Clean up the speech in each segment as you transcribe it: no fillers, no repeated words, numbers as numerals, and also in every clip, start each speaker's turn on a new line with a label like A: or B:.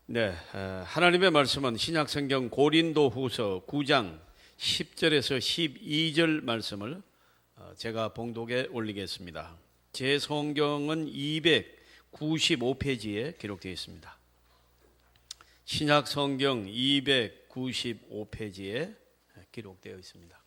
A: 네, 하나님의 말씀은 신약성경 고린도후서 9장 10절에서 12절 말씀을 제가 봉독에 올리겠습니다. 제 성경은 295페이지에 기록되어 있습니다. 신약성경 295페이지에 기록되어 있습니다.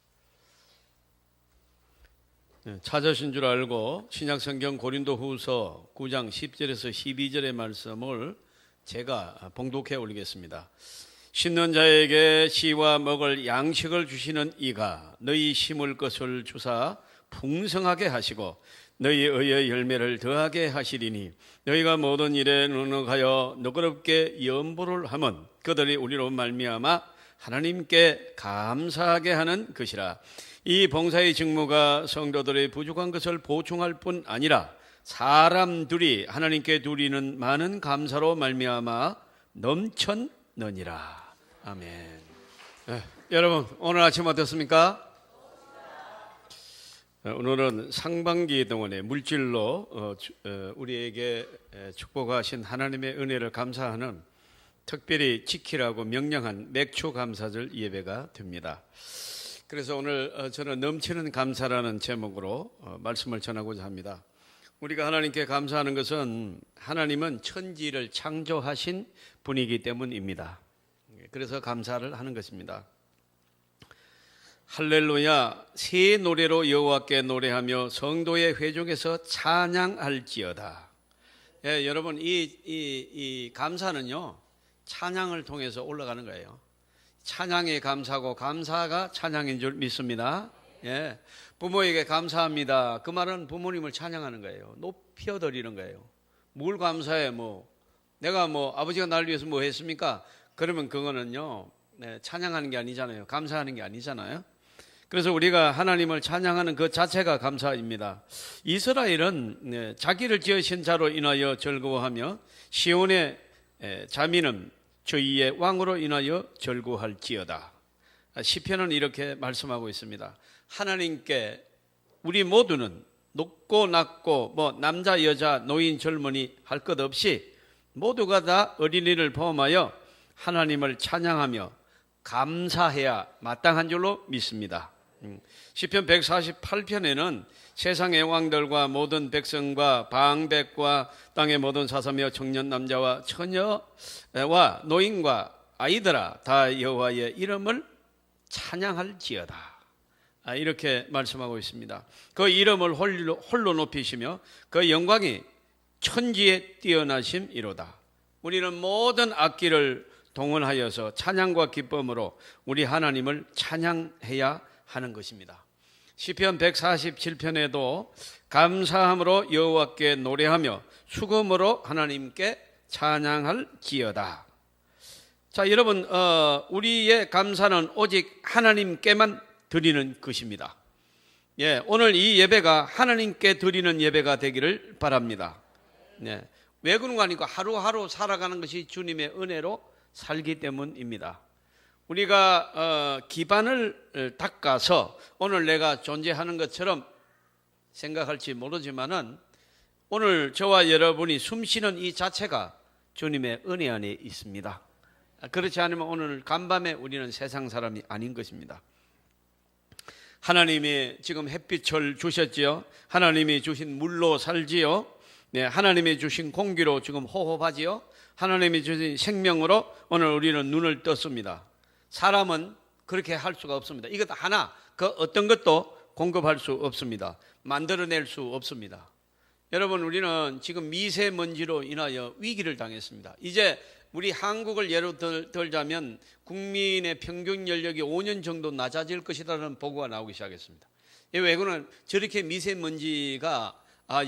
A: 찾으신 줄 알고 신약성경 고린도후서 9장 10절에서 12절의 말씀을 제가 봉독해 올리겠습니다. 심는 자에게 씨와 먹을 양식을 주시는 이가 너희 심을 것을 주사 풍성하게 하시고 너희 의의 열매를 더하게 하시리니 너희가 모든 일에 능력하여 너그럽게 염보를 하면 그들이 우리로 말미암아 하나님께 감사하게 하는 것이라. 이 봉사의 직무가 성도들의 부족한 것을 보충할 뿐 아니라 사람들이 하나님께 드리는 많은 감사로 말미암아 넘쳤느니라. 아멘. 여러분 오늘 아침 어떻습니까? 오늘은 상반기 동안의 물질로 우리에게 축복하신 하나님의 은혜를 감사하는, 특별히 지키라고 명령한 맥주 감사절 예배가 됩니다. 그래서 오늘 저는 넘치는 감사라는 제목으로 말씀을 전하고자 합니다. 우리가 하나님께 감사하는 것은 하나님은 천지를 창조하신 분이기 때문입니다. 그래서 감사를 하는 것입니다. 할렐루야, 새 노래로 여호와께 노래하며 성도의 회중에서 찬양할지어다. 예, 여러분 이 감사는요 찬양을 통해서 올라가는 거예요. 찬양이 감사고 감사가 찬양인 줄 믿습니다. 예, 부모에게 감사합니다. 그 말은 부모님을 찬양하는 거예요. 높여드리는 거예요. 뭘 감사해? 내가 아버지가 나를 위해서 뭐 했습니까? 그러면 그거는요 찬양하는 게 아니잖아요. 감사하는 게 아니잖아요. 그래서 우리가 하나님을 찬양하는 그 자체가 감사입니다. 이스라엘은 자기를 지으신 자로 인하여 즐거워하며 시온의 자민은 저희의 왕으로 인하여 즐거워할지어다. 시편은 이렇게 말씀하고 있습니다. 하나님께 우리 모두는 높고 낮고 남자 여자 노인 젊은이 할 것 없이 모두가 다 어린이를 포함하여 하나님을 찬양하며 감사해야 마땅한 줄로 믿습니다. 시편 148편에는 세상의 왕들과 모든 백성과 방백과 땅의 모든 사사며 청년 남자와 처녀와 노인과 아이들아 다 여호와의 이름을 찬양할지어다. 이렇게 말씀하고 있습니다. 그 이름을 홀로 높이시며 그 영광이 천지에 뛰어나심이로다. 우리는 모든 악기를 동원하여서 찬양과 기쁨으로 우리 하나님을 찬양해야 하는 것입니다. 시편 147편에도 감사함으로 여호와께 노래하며 수금으로 하나님께 찬양할지어다. 자, 여러분 우리의 감사는 오직 하나님께만 드리는 것입니다. 예, 오늘 이 예배가 하나님께 드리는 예배가 되기를 바랍니다. 네, 왜 그런 거 아니고 하루하루 살아가는 것이 주님의 은혜로 살기 때문입니다. 우리가 기반을 닦아서 오늘 내가 존재하는 것처럼 생각할지 모르지만은 오늘 저와 여러분이 숨쉬는 이 자체가 주님의 은혜 안에 있습니다. 그렇지 않으면 오늘 간밤에 우리는 세상 사람이 아닌 것입니다. 하나님이 지금 햇빛을 주셨지요. 하나님이 주신 물로 살지요. 네, 하나님이 주신 공기로 지금 호흡하지요. 하나님이 주신 생명으로 오늘 우리는 눈을 떴습니다. 사람은 그렇게 할 수가 없습니다. 이것 하나 그 어떤 것도 공급할 수 없습니다. 만들어낼 수 없습니다. 여러분 우리는 지금 미세먼지로 인하여 위기를 당했습니다. 이제 우리 한국을 예로 들자면 국민의 평균 연령이 5년 정도 낮아질 것이라는 보고가 나오기 시작했습니다. 왜 그러면 저렇게 미세먼지가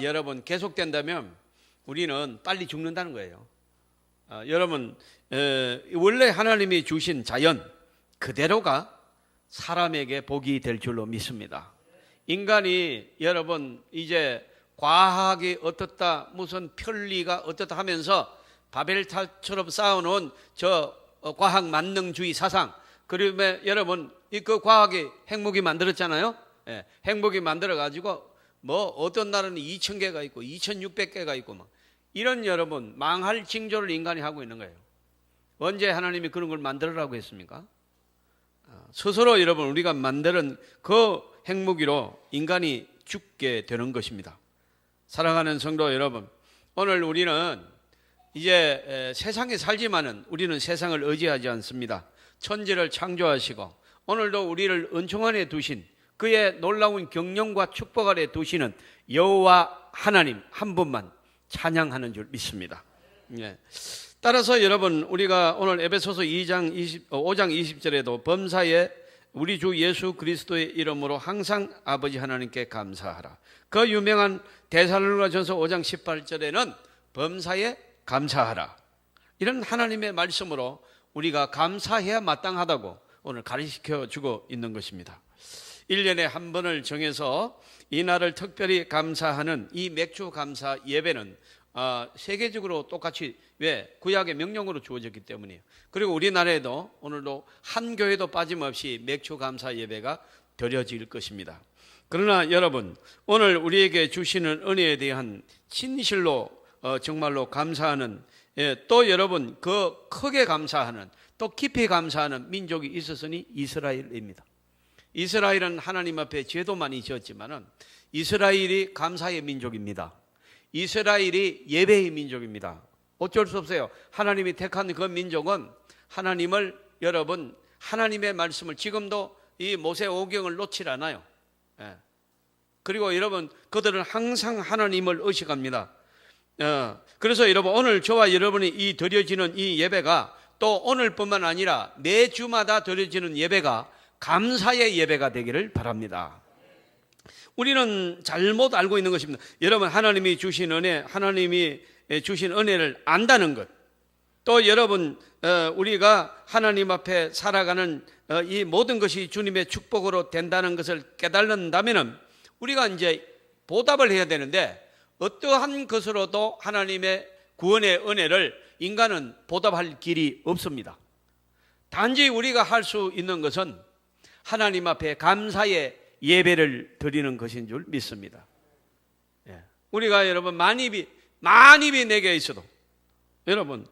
A: 여러분 계속된다면 우리는 빨리 죽는다는 거예요. 여러분 원래 하나님이 주신 자연 그대로가 사람에게 복이 될 줄로 믿습니다. 인간이 여러분 이제 과학이 어떻다 무슨 편리가 어떻다 하면서 바벨탑처럼 쌓아놓은 저 과학 만능주의 사상, 그러면 여러분 그 과학이 핵무기 만들었잖아요. 예, 핵무기 만들어 가지고 뭐 어떤 나라는 2,000개가 있고 2,600개가 있고 막 이런 여러분 망할 징조를 인간이 하고 있는 거예요. 언제 하나님이 그런 걸 만들으라고 했습니까? 스스로 여러분 우리가 만드는 그 핵무기로 인간이 죽게 되는 것입니다. 사랑하는 성도 여러분, 오늘 우리는 이제 세상에 살지만은 우리는 세상을 의지하지 않습니다. 천지를 창조하시고 오늘도 우리를 은총 안에 두신 그의 놀라운 경륜과 축복 아래 두시는 여호와 하나님 한 분만 찬양하는 줄 믿습니다. 예. 따라서 여러분 우리가 오늘 에베소서 5장 20절에도 범사에 우리 주 예수 그리스도의 이름으로 항상 아버지 하나님께 감사하라. 그 유명한 데살로니가전서 5장 18절에는 범사에 감사하라. 이런 하나님의 말씀으로 우리가 감사해야 마땅하다고 오늘 가르쳐 주고 있는 것입니다. 1년에 한 번을 정해서 이날을 특별히 감사하는 이 맥주 감사 예배는 세계적으로 똑같이 왜 구약의 명령으로 주어졌기 때문이에요. 그리고 우리나라에도 오늘도 한 교회도 빠짐없이 맥주 감사 예배가 드려질 것입니다. 그러나 여러분 오늘 우리에게 주시는 은혜에 대한 진실로 정말로 감사하는 또 여러분 그 크게 감사하는 또 깊이 감사하는 민족이 있었으니 이스라엘입니다. 이스라엘은 하나님 앞에 죄도 많이 지었지만은 이스라엘이 감사의 민족입니다. 이스라엘이 예배의 민족입니다. 어쩔 수 없어요. 하나님이 택한 그 민족은 하나님을 여러분 하나님의 말씀을 지금도 이 모세오경을 놓질 않아요. 그리고 여러분 그들은 항상 하나님을 의식합니다. 그래서 여러분 오늘 저와 여러분이 이 드려지는 이 예배가 또 오늘뿐만 아니라 매주마다 드려지는 예배가 감사의 예배가 되기를 바랍니다. 우리는 잘못 알고 있는 것입니다. 여러분 하나님이 주신 은혜, 하나님이 주신 은혜를 안다는 것, 또 여러분 우리가 하나님 앞에 살아가는 이 모든 것이 주님의 축복으로 된다는 것을 깨달는다면 우리가 이제 보답을 해야 되는데 어떠한 것으로도 하나님의 구원의 은혜를 인간은 보답할 길이 없습니다. 단지 우리가 할 수 있는 것은 하나님 앞에 감사의 예배를 드리는 것인 줄 믿습니다. 우리가 여러분 만입이 내게 있어도 여러분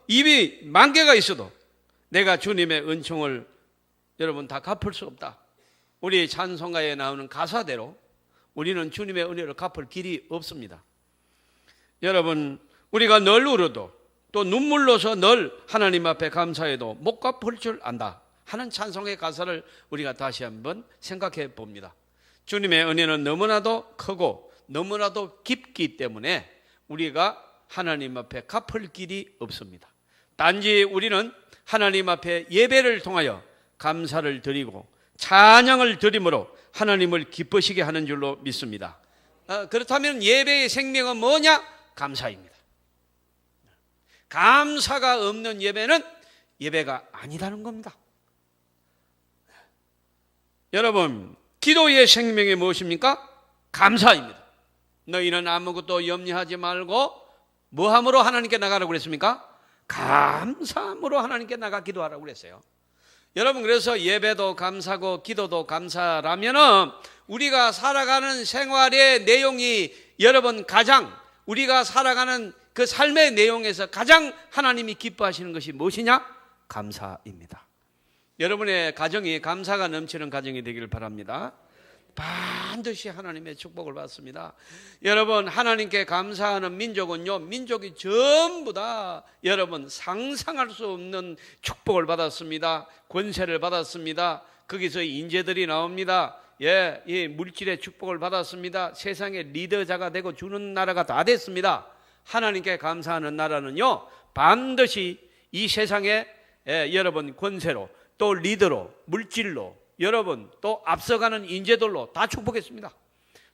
A: 입이 10,000개가 있어도 내가 주님의 은총을 여러분 다 갚을 수 없다. 우리 찬송가에 나오는 가사대로 우리는 주님의 은혜를 갚을 길이 없습니다. 여러분 우리가 늘 울어도 또 눈물로서 늘 하나님 앞에 감사해도 못 갚을 줄 안다 하는 찬송의 가사를 우리가 다시 한번 생각해 봅니다. 주님의 은혜는 너무나도 크고 너무나도 깊기 때문에 우리가 하나님 앞에 갚을 길이 없습니다. 단지 우리는 하나님 앞에 예배를 통하여 감사를 드리고 찬양을 드림으로 하나님을 기쁘시게 하는 줄로 믿습니다. 그렇다면 예배의 생명은 뭐냐? 감사입니다. 감사가 없는 예배는 예배가 아니라는 겁니다. 여러분 기도의 생명이 무엇입니까? 감사입니다. 너희는 아무것도 염려하지 말고 뭐함으로 하나님께 나가라고 그랬습니까? 감사함으로 하나님께 나가 기도하라고 그랬어요. 여러분 그래서 예배도 감사고 기도도 감사라면은 우리가 살아가는 생활의 내용이 여러분 가장 우리가 살아가는 그 삶의 내용에서 가장 하나님이 기뻐하시는 것이 무엇이냐? 감사입니다. 여러분의 가정이 감사가 넘치는 가정이 되기를 바랍니다. 반드시 하나님의 축복을 받습니다. 여러분 하나님께 감사하는 민족은요 민족이 전부 다 여러분 상상할 수 없는 축복을 받았습니다. 권세를 받았습니다. 거기서 인재들이 나옵니다. 이 물질의 축복을 받았습니다. 세상의 리더자가 되고 주는 나라가 다 됐습니다. 하나님께 감사하는 나라는요 반드시 이 세상에 여러분 권세로 또 리더로 물질로 여러분 또 앞서가는 인재들로 다 축복했습니다.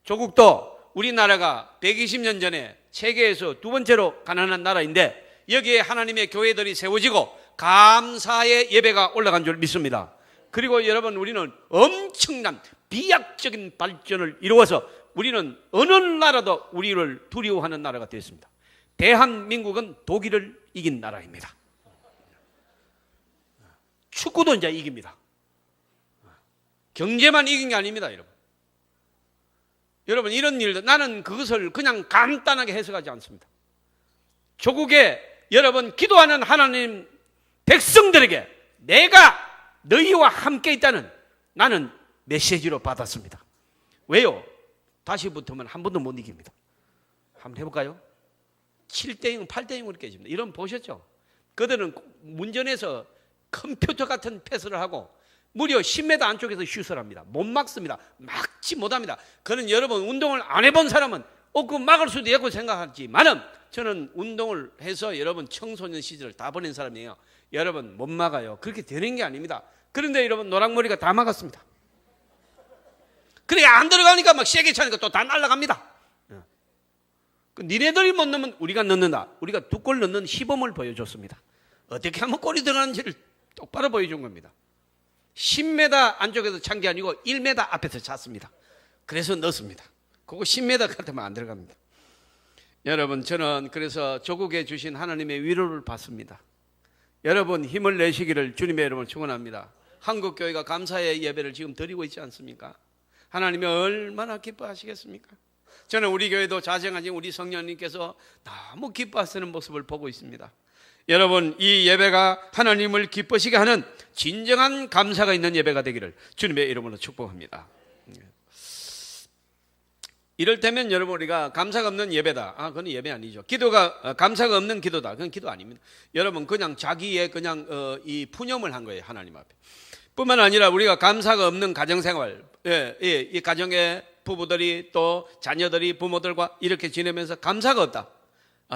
A: 조국도 우리나라가 120년 전에 세계에서 두 번째로 가난한 나라인데 여기에 하나님의 교회들이 세워지고 감사의 예배가 올라간 줄 믿습니다. 그리고 여러분 우리는 엄청난 비약적인 발전을 이루어서 우리는 어느 나라도 우리를 두려워하는 나라가 되었습니다. 대한민국은 독일을 이긴 나라입니다. 축구도 이제 이깁니다. 경제만 이긴 게 아닙니다, 여러분. 여러분 이런 일도 나는 그것을 그냥 간단하게 해석하지 않습니다. 조국에 여러분 기도하는 하나님 백성들에게 내가 너희와 함께 있다는 나는 메시지로 받았습니다. 왜요? 다시 붙으면 한 번도 못 이깁니다. 한번 해볼까요? 7대0, 8대0으로 깨집니다. 이런 보셨죠? 그들은 문전에서 컴퓨터 같은 패스를 하고 무려 10m 안쪽에서 슛을 합니다. 못 막습니다. 막지 못합니다. 그는 여러분 운동을 안 해본 사람은 그 막을 수도 있고 생각하지만은 저는 운동을 해서 여러분 청소년 시절을 다 보낸 사람이에요. 여러분 못 막아요. 그렇게 되는 게 아닙니다. 그런데 여러분 노랑머리가 다 막았습니다. 그러니까 안 들어가니까 막 세게 차니까 또 다 날아갑니다. 니네들이 못 넣으면 우리가 넣는다. 우리가 2골 넣는 시범을 보여줬습니다. 어떻게 하면 골이 들어가는지를 똑바로 보여준 겁니다. 10m 안쪽에서 찬 게 아니고 1m 앞에서 찼습니다. 그래서 넣습니다. 그거 10m 같으면 안 들어갑니다. 여러분 저는 그래서 조국에 주신 하나님의 위로를 받습니다. 여러분 힘을 내시기를 주님의 이름으로 축원합니다. 한국교회가 감사의 예배를 지금 드리고 있지 않습니까? 하나님이 얼마나 기뻐하시겠습니까? 저는 우리 교회도 자정하신 우리 성령님께서 너무 기뻐하시는 모습을 보고 있습니다. 여러분 이 예배가 하나님을 기쁘시게 하는 진정한 감사가 있는 예배가 되기를 주님의 이름으로 축복합니다. 이럴 때면 여러분 우리가 감사가 없는 예배다. 그건 예배 아니죠. 기도가 감사가 없는 기도다. 그건 기도 아닙니다. 여러분 그냥 자기의 그냥 이 푸념을 한 거예요. 하나님 앞에. 뿐만 아니라 우리가 감사가 없는 가정생활, 이 가정의 부부들이 또 자녀들이 부모들과 이렇게 지내면서 감사가 없다.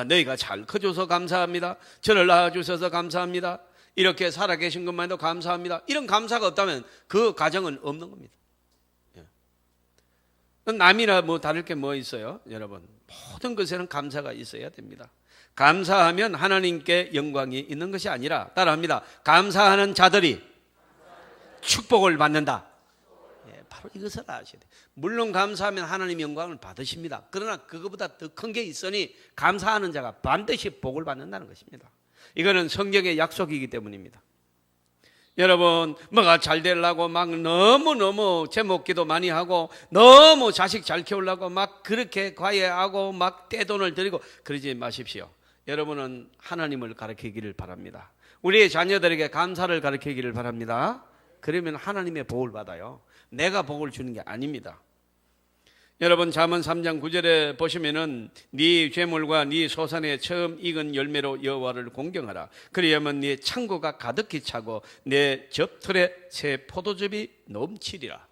A: 너희가 잘 커줘서 감사합니다. 저를 낳아주셔서 감사합니다. 이렇게 살아계신 것만도 감사합니다. 이런 감사가 없다면 그 가정은 없는 겁니다. 남이나 뭐 다를 게 뭐 있어요? 여러분 모든 것에는 감사가 있어야 됩니다. 감사하면 하나님께 영광이 있는 것이 아니라 따라합니다. 감사하는 자들이 축복을 받는다. 바로 이것을 아셔야 돼요. 물론 감사하면 하나님 영광을 받으십니다. 그러나 그것보다 더 큰 게 있으니 감사하는 자가 반드시 복을 받는다는 것입니다. 이거는 성경의 약속이기 때문입니다. 여러분 뭐가 잘 되려고 막 너무너무 제목기도 많이 하고 너무 자식 잘 키우려고 막 그렇게 과외하고 막 떼돈을 들이고 그러지 마십시오. 여러분은 하나님을 가르치기를 바랍니다. 우리의 자녀들에게 감사를 가르치기를 바랍니다. 그러면 하나님의 복을 받아요. 내가 복을 주는 게 아닙니다. 여러분 잠언 3장 9절에 보시면은 네 죄물과 네 소산에 처음 익은 열매로 여호와를 공경하라. 그리하면 네 창고가 가득히 차고 내 접틀에 새 포도즙이 넘치리라.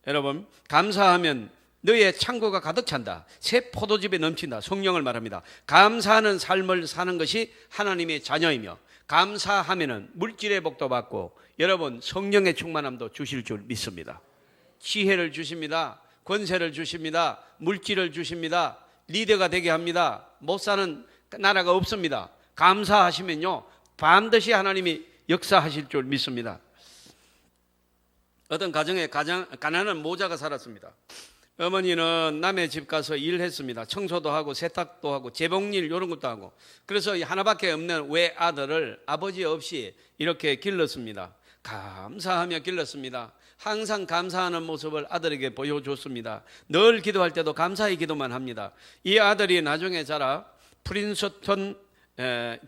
A: 여러분 감사하면 너의 창고가 가득 찬다. 새 포도즙이 넘친다. 성령을 말합니다. 감사하는 삶을 사는 것이 하나님의 자녀이며 감사하면은 물질의 복도 받고 여러분 성령의 충만함도 주실 줄 믿습니다. 지혜를 주십니다. 권세를 주십니다. 물질을 주십니다. 리더가 되게 합니다. 못 사는 나라가 없습니다. 감사하시면요 반드시 하나님이 역사하실 줄 믿습니다. 어떤 가정에 가난한 모자가 살았습니다. 어머니는 남의 집 가서 일했습니다. 청소도 하고 세탁도 하고 재봉일 이런 것도 하고. 그래서 하나밖에 없는 외아들을 아버지 없이 이렇게 길렀습니다. 감사하며 길렀습니다. 항상 감사하는 모습을 아들에게 보여줬습니다. 늘 기도할 때도 감사의 기도만 합니다. 이 아들이 나중에 자라 프린스턴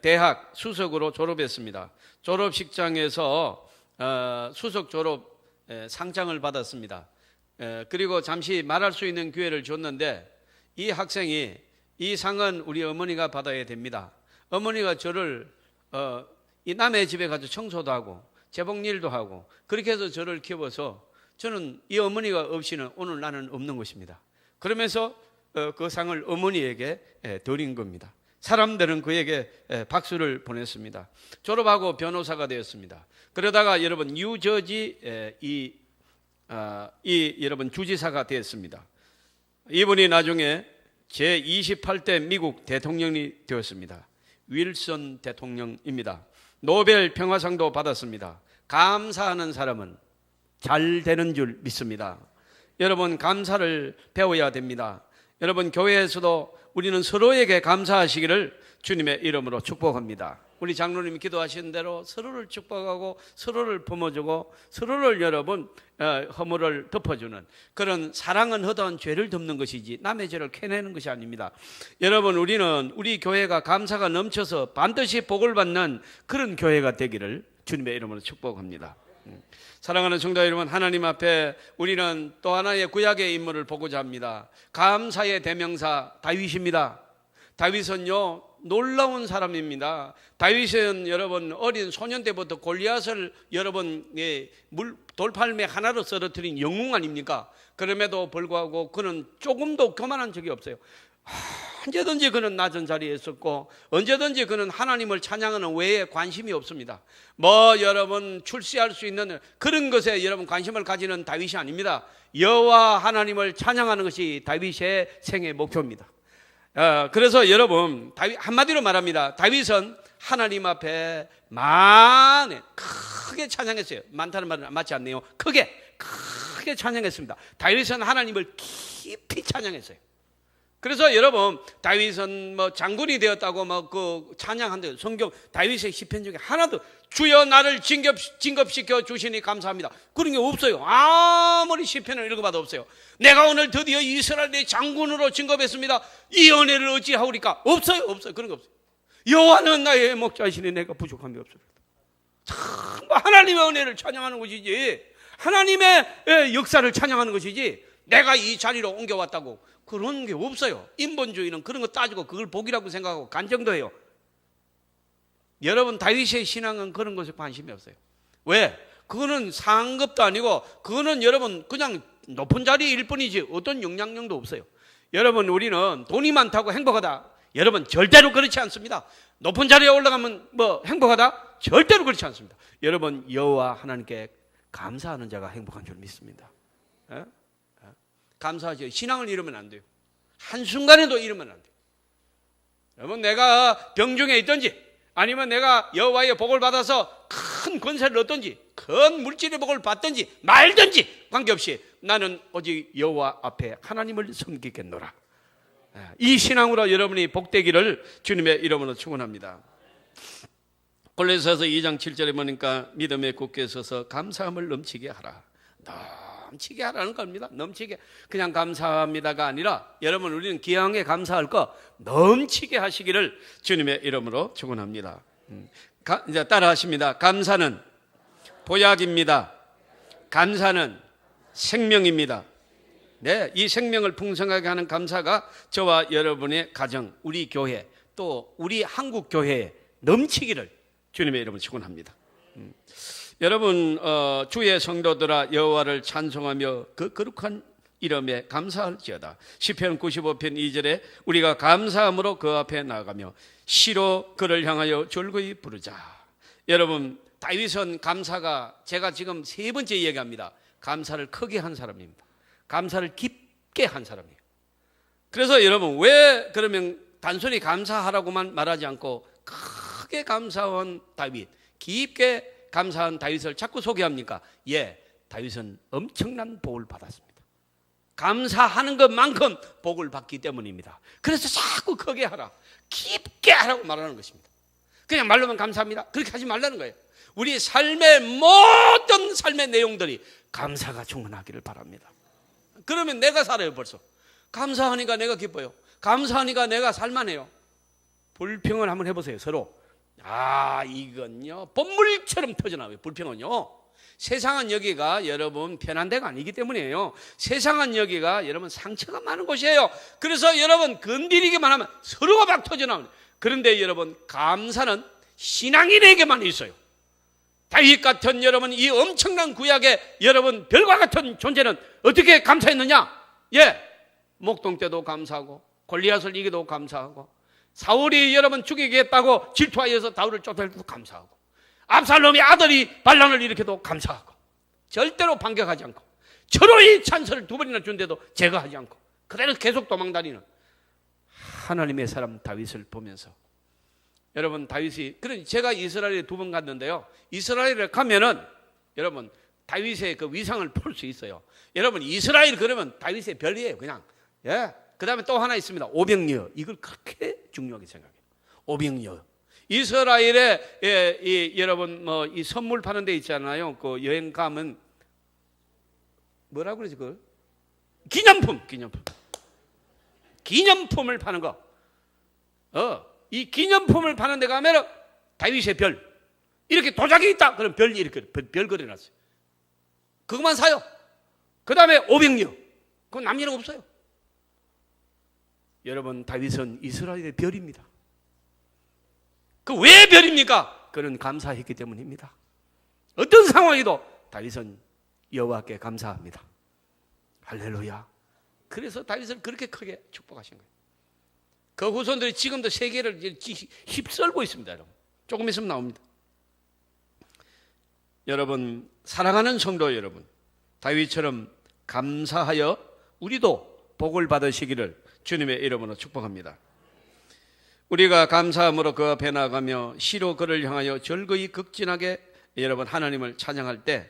A: 대학 수석으로 졸업했습니다. 졸업식장에서 수석 졸업 상장을 받았습니다. 그리고 잠시 말할 수 있는 기회를 줬는데 이 학생이 이 상은 우리 어머니가 받아야 됩니다. 어머니가 저를 이 남의 집에 가서 청소도 하고 재봉일도 하고 그렇게 해서 저를 키워서 저는 이 어머니가 없이는 오늘 나는 없는 것입니다. 그러면서 그 상을 어머니에게 드린 겁니다. 사람들은 그에게 박수를 보냈습니다. 졸업하고 변호사가 되었습니다. 그러다가 여러분 뉴저지 여러분 주지사가 되었습니다. 이분이 나중에 제28대 미국 대통령이 되었습니다. 윌슨 대통령입니다. 노벨 평화상도 받았습니다. 감사하는 사람은 잘 되는 줄 믿습니다. 여러분 감사를 배워야 됩니다. 여러분 교회에서도 우리는 서로에게 감사하시기를 주님의 이름으로 축복합니다. 우리 장로님이 기도하신 대로 서로를 축복하고 서로를 품어주고 서로를 여러분 허물을 덮어주는 그런 사랑은 허다한 죄를 덮는 것이지 남의 죄를 캐내는 것이 아닙니다. 여러분 우리는 우리 교회가 감사가 넘쳐서 반드시 복을 받는 그런 교회가 되기를 주님의 이름으로 축복합니다. 사랑하는 성도 여러분, 하나님 앞에 우리는 또 하나의 구약의 인물을 보고자 합니다. 감사의 대명사 다윗입니다. 다윗은요 놀라운 사람입니다. 다윗은 여러분 어린 소년 때부터 골리앗을 여러분 돌팔매 하나로 쓰러뜨린 영웅 아닙니까? 그럼에도 불구하고 그는 조금도 교만한 적이 없어요. 언제든지 그는 낮은 자리에 있었고 언제든지 그는 하나님을 찬양하는 외에 관심이 없습니다. 여러분 출세할 수 있는 그런 것에 여러분 관심을 가지는 다윗이 아닙니다. 여호와 하나님을 찬양하는 것이 다윗의 생애 목표입니다. 그래서 여러분 한마디로 말합니다. 다윗은 하나님 앞에 크게 찬양했어요. 많다는 말은 맞지 않네요. 크게 찬양했습니다. 다윗은 하나님을 깊이 찬양했어요. 그래서 여러분 다윗은 장군이 되었다고 그 찬양한대요. 성경 다윗의 시편 중에 하나도 주여 나를 진급시켜 주시니 감사합니다 그런 게 없어요. 아무리 시편을 읽어봐도 없어요. 내가 오늘 드디어 이스라엘의 장군으로 진급했습니다. 이 은혜를 어찌하오리까? 없어요. 그런 거 없어요. 여호와는 나의 목자이시니 내가 부족함이 없습니다. 참 하나님의 은혜를 찬양하는 것이지 하나님의 역사를 찬양하는 것이지 내가 이 자리로 옮겨왔다고 그런 게 없어요. 인본주의는 그런 거 따지고 그걸 복이라고 생각하고 간정도 해요. 여러분 다윗의 신앙은 그런 것에 관심이 없어요. 왜? 그거는 상급도 아니고 그거는 여러분 그냥 높은 자리일 뿐이지 어떤 영향력도 없어요. 여러분 우리는 돈이 많다고 행복하다. 여러분 절대로 그렇지 않습니다. 높은 자리에 올라가면 행복하다? 절대로 그렇지 않습니다. 여러분 여호와 하나님께 감사하는 자가 행복한 줄 믿습니다. 감사하죠. 신앙을 잃으면 안 돼요. 한순간에도 잃으면 안 돼요. 여러분 내가 병중에 있든지 아니면 내가 여호와의 복을 받아서 큰 권세를 얻든지 큰 물질의 복을 받든지 말든지 관계없이 나는 오직 여호와 앞에 하나님을 섬기겠노라. 이 신앙으로 여러분이 복되기를 주님의 이름으로 축원합니다. 골로새서 2장 7절에 보니까 믿음에 굳게 서서 감사함을 넘치게 하라. 넘치게 하라는 겁니다. 넘치게 그냥 감사합니다가 아니라 여러분 우리는 기왕에 감사할 거 넘치게 하시기를 주님의 이름으로 축원합니다. 이제 따라하십니다. 감사는 보약입니다. 감사는 생명입니다. 네, 이 생명을 풍성하게 하는 감사가 저와 여러분의 가정, 우리 교회 또 우리 한국 교회에 넘치기를 주님의 이름으로 축원합니다. 여러분 주의 성도들아 여호와를 찬송하며 그 거룩한 이름에 감사할지어다. 시편 95편 2절에 우리가 감사함으로 그 앞에 나아가며 시로 그를 향하여 졸거이 부르자. 여러분 다윗은 감사가 제가 지금 세 번째 얘기합니다. 감사를 크게 한 사람입니다. 감사를 깊게 한 사람이에요. 그래서 여러분 왜 그러면 단순히 감사하라고만 말하지 않고 크게 감사한 다윗, 깊게 감사한 다윗을 자꾸 소개합니까? 다윗은 엄청난 복을 받았습니다. 감사하는 것만큼 복을 받기 때문입니다. 그래서 자꾸 크게 하라, 깊게 하라고 말하는 것입니다. 그냥 말로만 감사합니다 그렇게 하지 말라는 거예요. 우리 삶의 모든 삶의 내용들이 감사가 충만하기를 바랍니다. 그러면 내가 살아요. 벌써 감사하니까 내가 기뻐요. 감사하니까 내가 살만해요. 불평을 한번 해보세요. 서로 이건요 본물처럼 터져나와요. 불평은요 세상은 여기가 여러분 편한 데가 아니기 때문이에요. 세상은 여기가 여러분 상처가 많은 곳이에요. 그래서 여러분 건드리기만 하면 서로가 막 터져나옵니다. 그런데 여러분 감사는 신앙인에게만 있어요. 다윗 같은 여러분 이 엄청난 구약의 여러분 별과 같은 존재는 어떻게 감사했느냐? 목동 때도 감사하고 골리앗을 이기도 감사하고 사울이 여러분 죽이겠다고 질투하여서 다윗을 쫓아낼 때도 감사하고 압살롬의 아들이 반란을 일으켜도 감사하고 절대로 반격하지 않고 철호의 찬서를 2번이나 준데도 제거하지 않고 그대로 계속 도망다니는 하나님의 사람 다윗을 보면서 여러분 다윗이 제가 이스라엘에 2번 갔는데요. 이스라엘에 가면은 여러분 다윗의 그 위상을 볼 수 있어요. 여러분 이스라엘 그러면 다윗의 별이에요. 그냥 그 다음에 또 하나 있습니다. 오병이어. 이걸 그렇게 중요하게 생각해요. 오병이어. 이스라엘에 여러분 뭐 이 선물 파는 데 있잖아요. 그 여행 가면 뭐라고 그러지 그걸? 기념품을 파는 거. 이 기념품을 파는 데 가면 다윗의 별 이렇게 도자기 있다. 그럼 별 이렇게 별 그려놨어요. 그것만 사요. 그 다음에 오병이어. 그건 남일은 없어요. 여러분 다윗은 이스라엘의 별입니다. 그 왜 별입니까? 그는 감사했기 때문입니다. 어떤 상황에도 다윗은 여호와께 감사합니다. 할렐루야. 그래서 다윗을 그렇게 크게 축복하신 거예요. 그 후손들이 지금도 세계를 휩쓸고 있습니다. 여러분. 조금 있으면 나옵니다. 여러분 사랑하는 성도 여러분, 다윗처럼 감사하여 우리도 복을 받으시기를 주님의 이름으로 축복합니다. 우리가 감사함으로 그 앞에 나가며 시로 그를 향하여 절거히 극진하게 여러분 하나님을 찬양할 때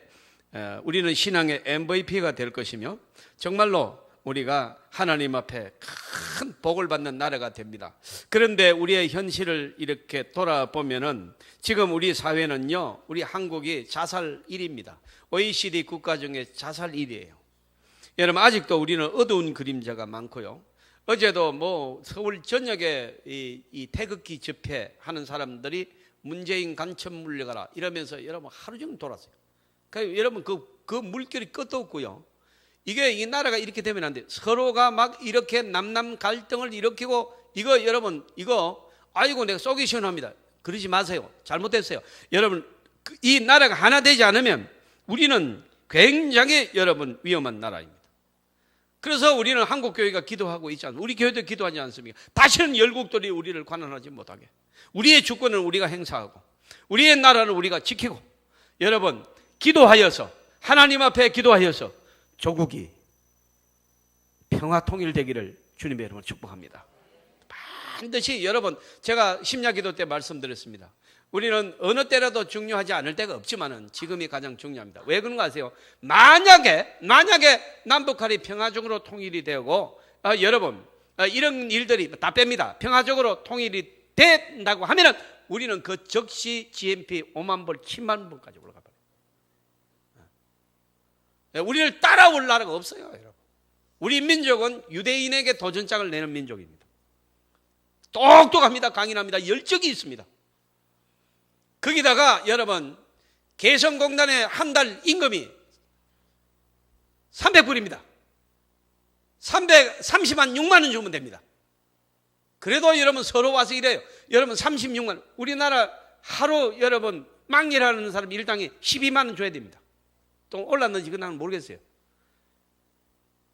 A: 우리는 신앙의 MVP가 될 것이며 정말로 우리가 하나님 앞에 큰 복을 받는 나라가 됩니다. 그런데 우리의 현실을 이렇게 돌아보면은 지금 우리 사회는요, 우리 한국이 자살 1위입니다. OECD 국가 중에 자살 1위예요. 여러분 아직도 우리는 어두운 그림자가 많고요. 어제도 뭐 서울 전역에 이 태극기 집회하는 사람들이 문재인 간첩 물려가라 이러면서 여러분 하루 종일 돌았어요. 그러니까 여러분 그 물결이 끝도 없고요. 이게 이 나라가 이렇게 되면 안 돼. 서로가 막 이렇게 남남 갈등을 일으키고 이거 여러분 이거 아이고 내가 속이 시원합니다. 그러지 마세요. 잘못됐어요. 여러분 이 나라가 하나 되지 않으면 우리는 굉장히 여러분 위험한 나라입니다. 그래서 우리는 한국교회가 기도하고 있지 않습니까? 우리 교회도 기도하지 않습니까? 다시는 열국들이 우리를 관할하지 못하게 우리의 주권을 우리가 행사하고 우리의 나라를 우리가 지키고 여러분 기도하여서 하나님 앞에 기도하여서 조국이 평화 통일되기를 주님의 이름으로 축복합니다. 반드시 여러분 제가 심야기도 때 말씀드렸습니다. 우리는 어느 때라도 중요하지 않을 때가 없지만은 지금이 가장 중요합니다. 왜 그런가 아세요? 만약에 남북한이 평화적으로 통일이 되고 여러분 이런 일들이 다 뺍니다. 평화적으로 통일이 된다고 하면은 우리는 그 즉시 GNP 5만 불, 10만 불까지 올라가 버려요. 우리를 따라올 나라가 없어요, 여러분. 우리 민족은 유대인에게 도전장을 내는 민족입니다. 똑똑합니다. 강인합니다. 열정이 있습니다. 거기다가 여러분 개성공단의 한 달 임금이 300불입니다. 330만 6만 원 주면 됩니다. 그래도 여러분 서로 와서 이래요. 여러분 36만 원. 우리나라 하루 여러분 막일하는 사람 일당이 12만 원 줘야 됩니다. 또 올랐는지 그건 모르겠어요.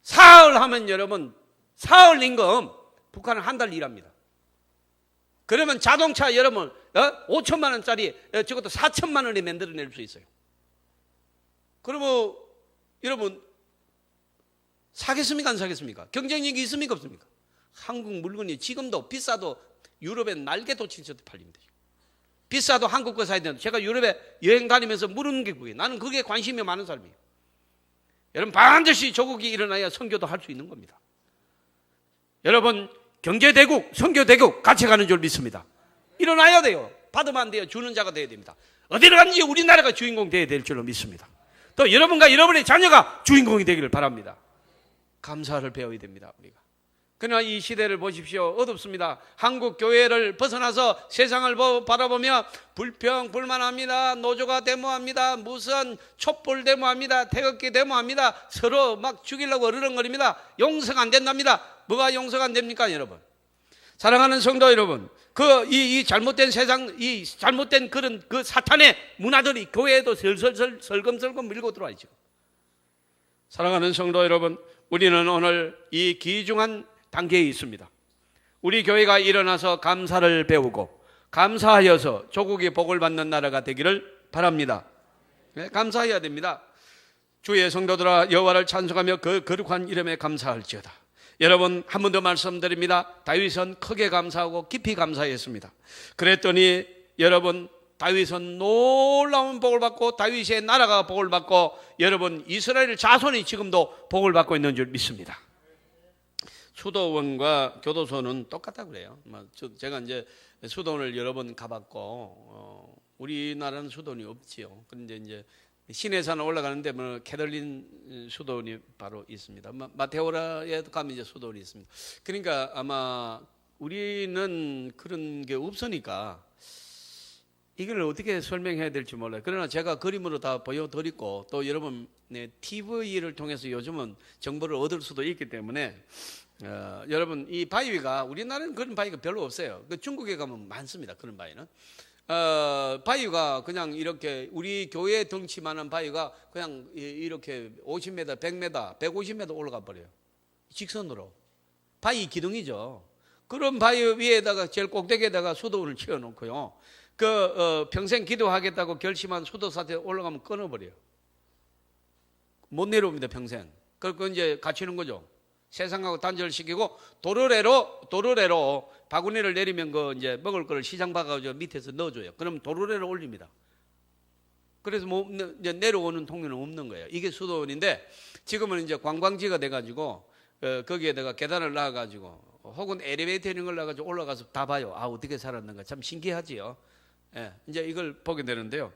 A: 사흘 하면 여러분 사흘 임금 북한은 한 달 일합니다. 그러면 자동차 여러분 5천만 원짜리 적어도 4천만 원에 만들어낼 수 있어요. 그러면 여러분 사겠습니까 안 사겠습니까? 경쟁력이 있습니까 없습니까? 한국 물건이 지금도 비싸도 유럽에 날개 돋치듯이 팔립니다. 비싸도 한국 거 사야 되는데 제가 유럽에 여행 다니면서 물은 게 그게 나는 그게 관심이 많은 사람이에요. 여러분 반드시 조국이 일어나야 선교도 할 수 있는 겁니다. 여러분 경제대국, 선교대국 같이 가는 줄 믿습니다. 일어나야 돼요. 받으면 안 돼요. 주는 자가 돼야 됩니다. 어디를 갔는지 우리나라가 주인공 돼야 될 줄로 믿습니다. 또 여러분과 여러분의 자녀가 주인공이 되기를 바랍니다. 감사를 배워야 됩니다. 우리가. 그러나 이 시대를 보십시오. 어둡습니다. 한국 교회를 벗어나서 세상을 바라보며 불평, 불만합니다. 노조가 데모합니다. 무슨 촛불 데모합니다. 태극기 데모합니다. 서로 막 죽이려고 어르렁거립니다. 용서가 안 된답니다. 뭐가 용서가 안 됩니까, 여러분? 사랑하는 성도 여러분, 이 잘못된 세상, 이 잘못된 그런 그 사탄의 문화들이 교회에도 설금설금 밀고 들어와야죠. 사랑하는 성도 여러분, 우리는 오늘 이 귀중한 단계에 있습니다. 우리 교회가 일어나서 감사를 배우고 감사하여서 조국이 복을 받는 나라가 되기를 바랍니다. 네, 감사해야 됩니다. 주의 성도들아 여호와를 찬송하며 그 거룩한 이름에 감사할지어다. 여러분 한 번 더 말씀드립니다. 다윗은 크게 감사하고 깊이 감사했습니다. 그랬더니 여러분 다윗은 놀라운 복을 받고 다윗의 나라가 복을 받고 여러분 이스라엘 자손이 지금도 복을 받고 있는 줄 믿습니다. 수도원과 교도소는 똑같다고 그래요. 제가 이제 수도원을 여러 번 가봤고 우리나라는 수도원이 없지요. 그런데 이제 시내산 올라가는데 뭐 캐덜린 수도원이 바로 있습니다. 마테오라에도 가면 이제 수도원이 있습니다. 그러니까 아마 우리는 그런 게 없으니까 이걸 어떻게 설명해야 될지 몰라요. 그러나 제가 그림으로 다 보여드리고 또 여러분 TV를 통해서 요즘은 정보를 얻을 수도 있기 때문에 여러분 이 바위가 우리나라는 그런 바위가 별로 없어요. 그 중국에 가면 많습니다. 그런 바위는. 바위가 그냥 이렇게 우리 교회 덩치만한 바위가 그냥 이렇게 50m, 100m, 150m 올라가 버려요. 직선으로. 바위 기둥이죠. 그런 바위 위에다가 제일 꼭대기에다가 수도원을 치워놓고요. 평생 기도하겠다고 결심한 수도사한테 올라가면 끊어버려요. 못 내려옵니다, 평생. 그리고 이제 갇히는 거죠. 세상하고 단절시키고 도르래로 바구니를 내리면 이제 먹을 거를 시장 봐가지고 밑에서 넣어줘요. 그럼 도르래로 올립니다. 그래서 이제 내려오는 통로는 없는 거예요. 이게 수도원인데 지금은 이제 관광지가 돼가지고 거기에다가 계단을 놔가지고 혹은 엘리베이터 이런 걸 놔가지고 올라가서 다 봐요. 어떻게 살았는가 참 신기하지요. 예, 이제 이걸 보게 되는데요.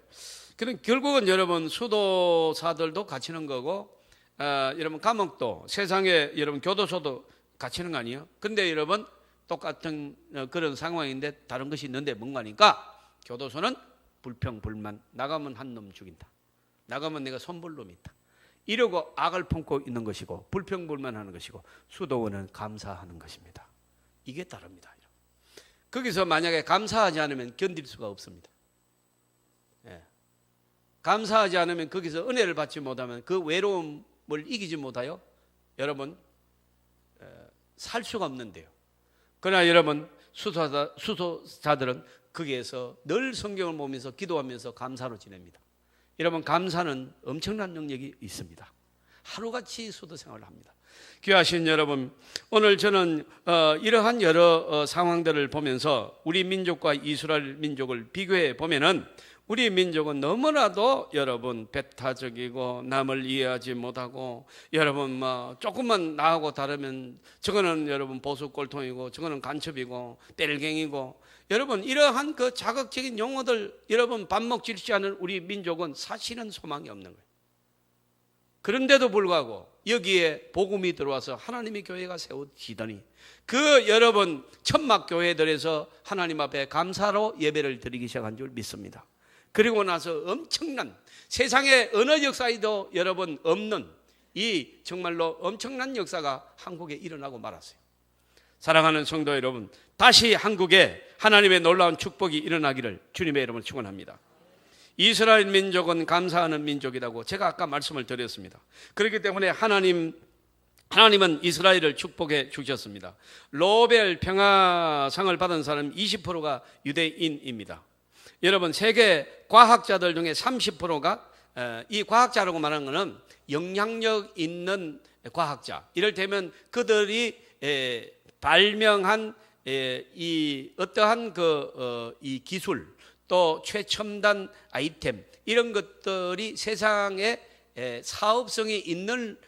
A: 그럼 결국은 여러분 수도사들도 갇히는 거고, 여러분 감옥도 세상에 여러분 교도소도 갇히는 거 아니에요? 근데 여러분 똑같은 그런 상황인데 다른 것이 있는데 뭔가니까 교도소는 불평 불만, 나가면 한 놈 죽인다, 나가면 내가 손볼 놈이 있다, 이러고 악을 품고 있는 것이고 불평 불만하는 것이고, 수도원은 감사하는 것입니다. 이게 다릅니다. 거기서 만약에 감사하지 않으면 견딜 수가 없습니다. 예. 감사하지 않으면 거기서 은혜를 받지 못하면 그 외로움을 이기지 못하여 여러분 살 수가 없는데요. 그러나 여러분 수도자들은 거기에서 늘 성경을 보면서 기도하면서 감사로 지냅니다. 여러분 감사는 엄청난 능력이 있습니다. 하루같이 수도 생활을 합니다. 귀하신 여러분, 오늘 저는 이러한 여러 상황들을 보면서 우리 민족과 이스라엘 민족을 비교해 보면은 우리 민족은 너무나도 여러분 배타적이고 남을 이해하지 못하고, 여러분 조금만 나하고 다르면 저거는 여러분 보수 꼴통이고 저거는 간첩이고 뺄갱이고, 여러분 이러한 그 자극적인 용어들 여러분 반목질치 않은 우리 민족은 사실은 소망이 없는 거예요. 그런데도 불구하고 여기에 복음이 들어와서 하나님의 교회가 세워지더니 그 여러분 천막 교회들에서 하나님 앞에 감사로 예배를 드리기 시작한 줄 믿습니다. 그리고 나서 엄청난 세상의 어느 역사에도 여러분 없는 이 정말로 엄청난 역사가 한국에 일어나고 말았어요. 사랑하는 성도 여러분, 다시 한국에 하나님의 놀라운 축복이 일어나기를 주님의 이름으로 축원합니다. 이스라엘 민족은 감사하는 민족이라고 제가 아까 말씀을 드렸습니다. 그렇기 때문에 하나님은 이스라엘을 축복해 주셨습니다. 노벨 평화상을 받은 사람 20%가 유대인입니다. 여러분 세계 과학자들 중에 30%가 이 과학자라고 말하는 것은 영향력 있는 과학자, 이를테면 그들이 발명한 이 어떠한 이 기술, 또 최첨단 아이템, 이런 것들이 세상에 사업성이 있는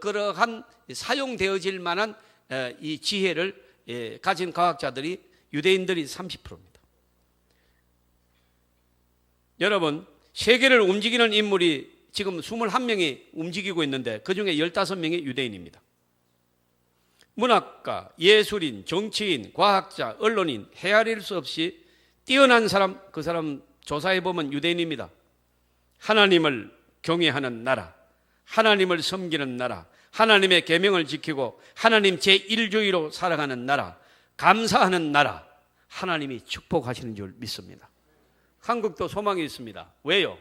A: 그러한 사용되어질 만한 이 지혜를 가진 과학자들이 유대인들이 30%입니다. 여러분 세계를 움직이는 인물이 지금 21명이 움직이고 있는데 그중에 15명이 유대인입니다. 문학가, 예술인, 정치인, 과학자, 언론인, 헤아릴 수 없이 뛰어난 사람, 그 사람 조사해 보면 유대인입니다. 하나님을 경외하는 나라, 하나님을 섬기는 나라, 하나님의 계명을 지키고 하나님 제1주의로 살아가는 나라, 감사하는 나라, 하나님이 축복하시는 줄 믿습니다. 한국도 소망이 있습니다. 왜요?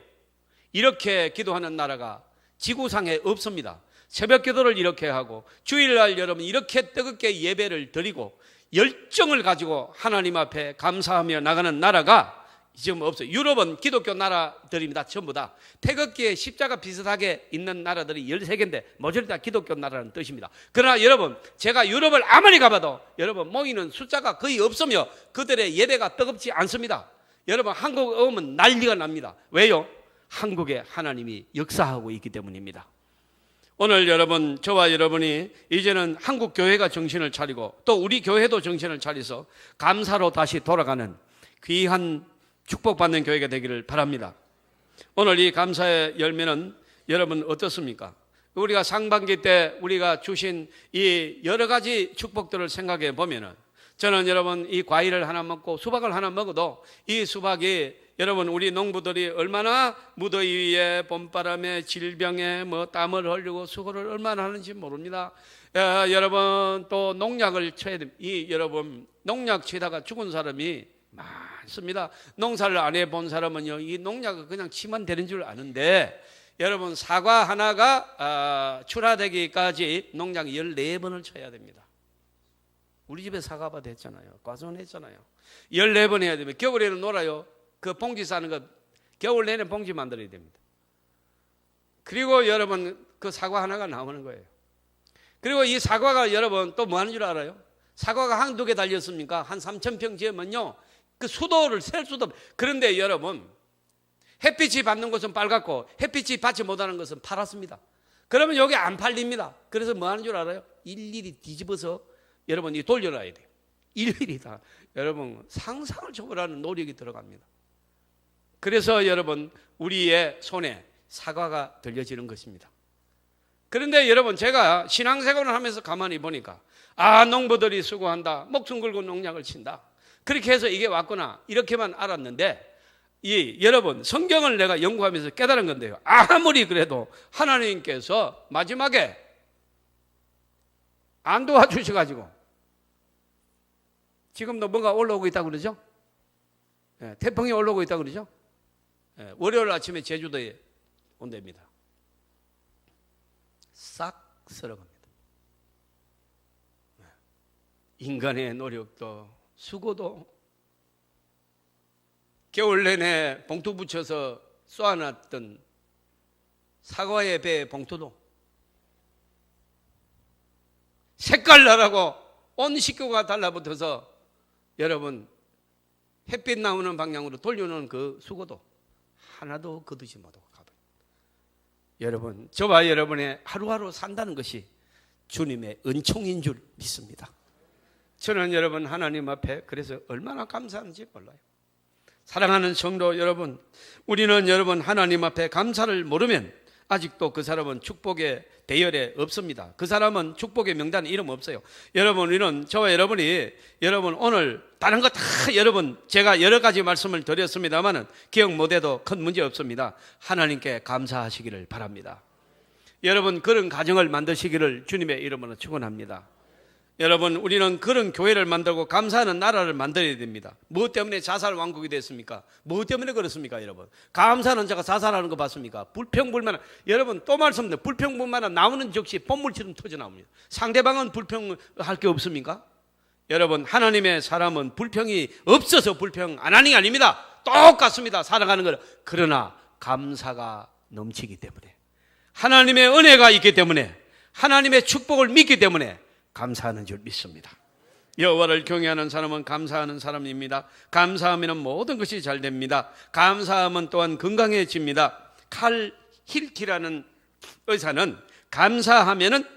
A: 이렇게 기도하는 나라가 지구상에 없습니다. 새벽 기도를 이렇게 하고 주일날 여러분 이렇게 뜨겁게 예배를 드리고 열정을 가지고 하나님 앞에 감사하며 나가는 나라가 지금 없어요. 유럽은 기독교 나라들입니다. 전부 다 태극기에 십자가 비슷하게 있는 나라들이 13개인데 모조리 다 기독교 나라는 뜻입니다. 그러나 여러분 제가 유럽을 아무리 가봐도 여러분 모이는 숫자가 거의 없으며 그들의 예배가 뜨겁지 않습니다. 여러분 한국 오면 난리가 납니다. 왜요? 한국에 하나님이 역사하고 있기 때문입니다. 오늘 여러분, 저와 여러분이 이제는 한국 교회가 정신을 차리고 또 우리 교회도 정신을 차려서 감사로 다시 돌아가는 귀한 축복받는 교회가 되기를 바랍니다. 오늘 이 감사의 열매는 여러분 어떻습니까? 우리가 상반기 때 우리가 주신 이 여러 가지 축복들을 생각해 보면은, 저는 여러분 이 과일을 하나 먹고 수박을 하나 먹어도 이 수박이 여러분 우리 농부들이 얼마나 무더위에 봄바람에 질병에 땀을 흘리고 수고를 얼마나 하는지 모릅니다. 여러분 또 농약을 쳐야 됩니다. 여러분 농약 치다가 죽은 사람이 많습니다. 농사를 안 해본 사람은요, 이 농약을 그냥 치면 되는 줄 아는데, 여러분 사과 하나가 출하되기까지 농약 14번을 쳐야 됩니다. 우리 집에 사과밭 했잖아요. 과수원했잖아요. 14번 해야 됩니다. 겨울에는 놀아요. 그 봉지 싸는 거 겨울 내내 봉지 만들어야 됩니다. 그리고 여러분 그 사과 하나가 나오는 거예요. 그리고 이 사과가 여러분 또 뭐 하는 줄 알아요? 사과가 한두 개 달렸습니까? 한 3,000평 지으면요, 그 수도를 셀 수도 없어요. 그런데 여러분 햇빛이 받는 것은 빨갛고 햇빛이 받지 못하는 것은 파랗습니다. 그러면 여기 안 팔립니다. 그래서 뭐 하는 줄 알아요? 일일이 뒤집어서 여러분 이 돌려놔야 돼요. 일일이 다 여러분 상상을 초월하는 노력이 들어갑니다. 그래서 여러분 우리의 손에 사과가 들려지는 것입니다. 그런데 여러분 제가 신앙생활을 하면서 가만히 보니까 농부들이 수고한다, 목숨 걸고 농약을 친다, 그렇게 해서 이게 왔구나 이렇게만 알았는데, 여러분 성경을 내가 연구하면서 깨달은 건데요, 아무리 그래도 하나님께서 마지막에 안 도와주셔가지고 지금도 뭔가 올라오고 있다고 그러죠? 태풍이 올라오고 있다고 그러죠? 월요일 아침에 제주도에 온답니다. 싹 쓸어갑니다. 인간의 노력도 수고도, 겨울 내내 봉투 붙여서 쏘아놨던 사과의 배 봉투도 색깔 나라고 온 식구가 달라붙어서 여러분 햇빛 나오는 방향으로 돌려놓은 그 수고도 하나도 거두지 못하고 가버립니다. 여러분 저와 여러분의 하루하루 산다는 것이 주님의 은총인 줄 믿습니다. 저는 여러분 하나님 앞에 그래서 얼마나 감사한지 몰라요. 사랑하는 성도 여러분, 우리는 여러분 하나님 앞에 감사를 모르면 아직도 그 사람은 축복의 대열에 없습니다. 그 사람은 축복의 명단에 이름 없어요. 여러분 우리는 저와 여러분이 여러분 오늘 다른 거 다 여러분 제가 여러 가지 말씀을 드렸습니다만은 기억 못해도 큰 문제 없습니다. 하나님께 감사하시기를 바랍니다. 여러분 그런 가정을 만드시기를 주님의 이름으로 축원합니다. 여러분 우리는 그런 교회를 만들고 감사하는 나라를 만들어야 됩니다. 무엇 때문에 자살 왕국이 됐습니까? 무엇 때문에 그렇습니까? 여러분 감사하는 자가 자살하는 거 봤습니까? 불평불만, 여러분 또 말씀드립니다. 불평불만 나오는 즉시 봇물처럼 터져나옵니다. 상대방은 불평할 게 없습니까? 여러분 하나님의 사람은 불평이 없어서 불평 안 하는 게 아닙니다. 똑같습니다. 살아가는 거. 그러나 감사가 넘치기 때문에, 하나님의 은혜가 있기 때문에, 하나님의 축복을 믿기 때문에 감사하는 줄 믿습니다. 여호와를 경외하는 사람은 감사하는 사람입니다. 감사하면 모든 것이 잘 됩니다. 감사하면 또한 건강해집니다. 칼 힐키라는 의사는 감사하면은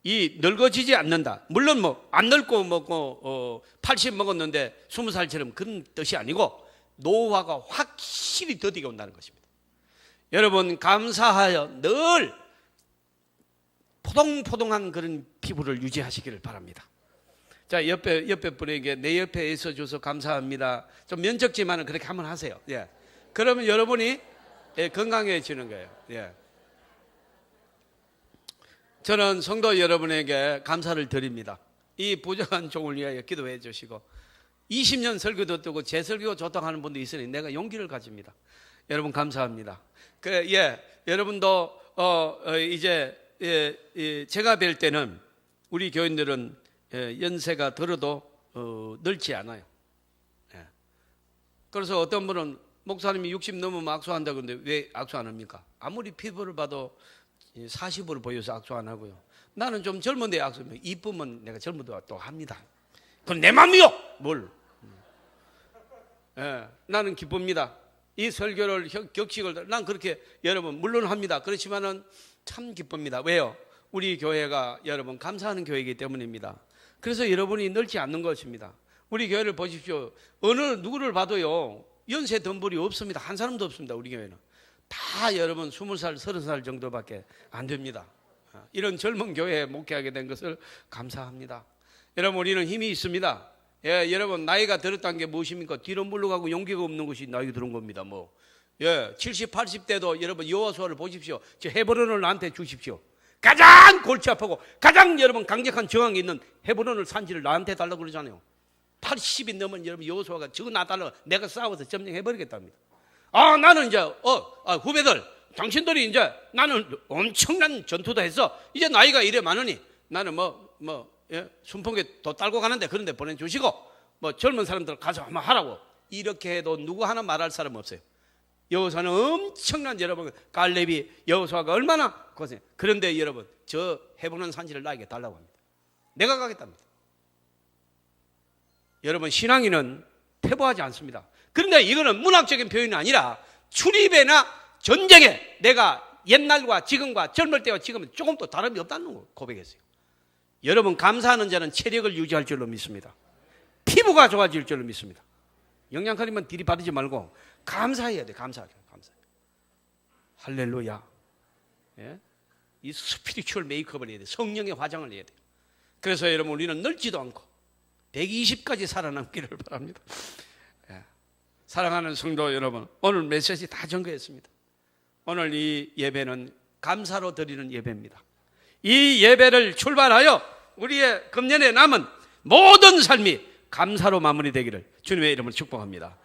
A: 이 늙어지지 않는다. 물론 안 늙고 먹고 80 먹었는데 20살처럼 그런 뜻이 아니고 노화가 확실히 더디게 온다는 것입니다. 여러분 감사하여 늘 포동포동한 그런 피부를 유지하시기를 바랍니다. 자, 옆에 분에게 내 옆에 있어줘서 감사합니다. 좀 면적지만은 그렇게 한번 하세요. 예. 그러면 여러분이 건강해지는 거예요. 예. 저는 성도 여러분에게 감사를 드립니다. 이 부정한 종을 위하여 기도해 주시고 20년 설교도 뜨고 제 설교 좋다고 하는 분도 있으니 내가 용기를 가집니다. 여러분 감사합니다. 여러분도 이제 제가 뵐 때는 우리 교인들은 연세가 들어도 늙지 않아요. 그래서 어떤 분은 목사님이 60 넘으면 악수한다 그러는데 왜 악수 안 합니까? 아무리 피부를 봐도 40으로 보여서 악수 안 하고요. 나는 좀 젊은데 악수, 이쁘면 내가 젊어도 또 합니다. 그건 내 맘이요. 뭘? 나는 기쁩니다. 이 설교를 격식을 난 그렇게 여러분 물론 합니다. 그렇지만은 참 기쁩니다. 왜요? 우리 교회가 여러분 감사하는 교회이기 때문입니다. 그래서 여러분이 늘지 않는 것입니다. 우리 교회를 보십시오. 어느 누구를 봐도요 연세 덤불이 없습니다. 한 사람도 없습니다. 우리 교회는 다 여러분 20살 30살 정도밖에 안 됩니다. 이런 젊은 교회에 목회하게 된 것을 감사합니다. 여러분 우리는 힘이 있습니다. 예, 여러분 나이가 들었다는 게 무엇입니까? 뒤로 물러가고 용기가 없는 것이 나이가 들은 겁니다. 70, 80대도 여러분 여호수아를 보십시오. 저 헤브론을 나한테 주십시오. 가장 골치 아프고 가장 여러분 강력한 저항이 있는 헤브론을 산지를 나한테 달라고 그러잖아요. 80이 넘은 여러분 여호수아가 저거 놔달라고 내가 싸워서 점령해버리겠답니다. 나는 이제 후배들 당신들이 이제 나는 엄청난 전투도 했어. 이제 나이가 이래 많으니 나는 순풍에 도 딸고 가는데 그런 데 보내주시고 젊은 사람들 가서 한번 하라고. 이렇게 해도 누구 하나 말할 사람 없어요. 여호수아는 엄청난 여러분 갈렙이 여호수아가 얼마나 고생. 그런데 여러분 저 헤브론 산지를 나에게 달라고 합니다. 내가 가겠답니다. 여러분 신앙인은 퇴보하지 않습니다. 그런데 이거는 문학적인 표현이 아니라 출입에나 전쟁에 내가 옛날과 지금과 젊을 때와 지금은 조금 더 다름이 없다는 거 고백했어요. 여러분 감사하는 자는 체력을 유지할 줄로 믿습니다. 피부가 좋아질 줄로 믿습니다. 영양가리만 들이받지 말고 감사해야 돼. 감사해요. 할렐루야. 예? 이 스피리추얼 메이크업을 해야 돼. 성령의 화장을 해야 돼. 그래서 여러분 우리는 늙지도 않고 120까지 살아남기를 바랍니다. 예. 사랑하는 성도 여러분, 오늘 메시지 다 전거했습니다. 오늘 이 예배는 감사로 드리는 예배입니다. 이 예배를 출발하여 우리의 금년에 남은 모든 삶이 감사로 마무리되기를 주님의 이름으로 축복합니다.